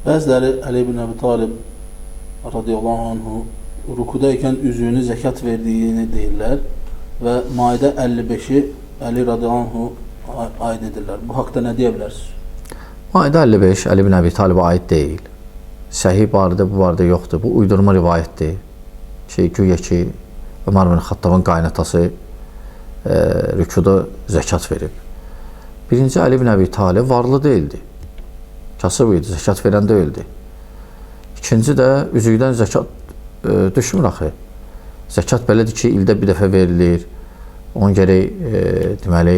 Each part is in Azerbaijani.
Bəziləri Əli ibn Əbi Talib radiyallahu anhu rükudayken üzüyünü zəkat verdiyini deyirlər və Maidə 55-i Əli radiyallahu anhu aid edirlər. Bu haqda nə deyə bilərsiniz? Maidə 55 Əli ibn Əbi Talibə aid deyil. Səhih barədə bu barədə yoxdur. Bu uydurma rivayətdir. Güya ki Ömər bin Xattabın qaynatası rükuda zəkat verib. Birinci Əli ibn Əbi Talib varlı deyildi. Kasıb idi, zəkat verən deyildi. İkinci də üzükdən zəkat düşmür axı. Zəkat belədir ki, ildə bir dəfə verilir. Onu gərək deməli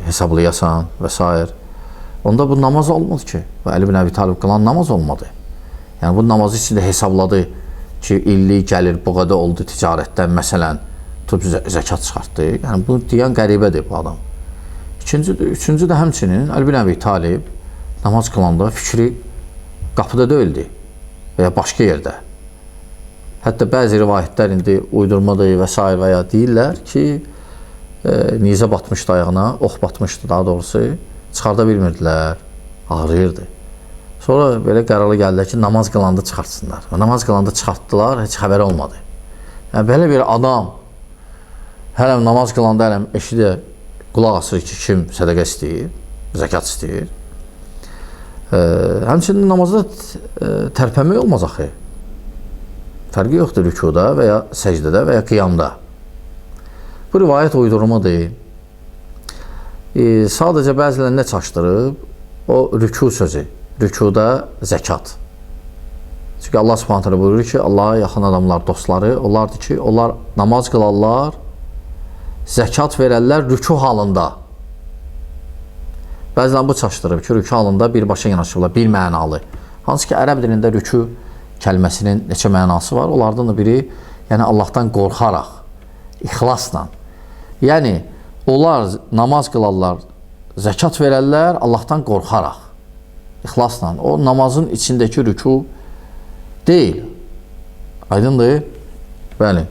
hesablayasan və s. Onda bu namaz olmadı ki. Və Əli ibn Əbi Talib qılan namaz olmadı. Yəni bu namazı içində hesabladı ki, illik gəlir bu qədər oldu ticarətdən, məsələn, tutub zəkat çıxartdı. Yəni bunu deyən qəribədir bu adam. Üçüncü də həmçinin Əli ibn Əbi Talib namaz qılanda fikri qapıda deyildi və ya başqa yerdə. Hətta bəzi rivayətlər indi uydurmadır və s. və ya deyirlər ki, nizə batmışdı ayağına, ox batmışdı daha doğrusu, çıxarda bilmirdilər, ağrıyırdı. Sonra belə qərara gəldilər ki, namaz qılanda çıxartsınlar. Namaz qılanda çıxartdılar, heç xəbəri olmadı. Yəni belə bir adam hələm namaz qılanda hələm eşidə qulaq asır ki, kim sədəqə istəyir, zəkat istəyir. Həmçinin namazda tərpənmək olmaz axı. Fərqi yoxdur rükuda və ya səcdədə və ya qiyamda. Bu rivayət uydurmadır. Sadəcə bəzilər nə çaşdırıb? O rüku sözü. Rükuda zəkat. Çünki Allah Subhanahu taala buyurur ki, Allah'a yaxın adamlar, dostları onlardır ki, onlar namaz qılarlar, zəkat verərlər rüku halında. Bəzən bu çaşdırıb ki, rüku halında birbaşa yanaşırlar, bir mənalı. Hansı ki, ərəb dilində rüku kəlməsinin neçə mənası var? Onlardan da biri, yəni Allahdan qorxaraq, ixlasla. Yəni, onlar namaz qılarlar, zəkat verərlər Allahdan qorxaraq. İxlasla. O namazın içindəki rüku deyil. Aydındır? Bəli.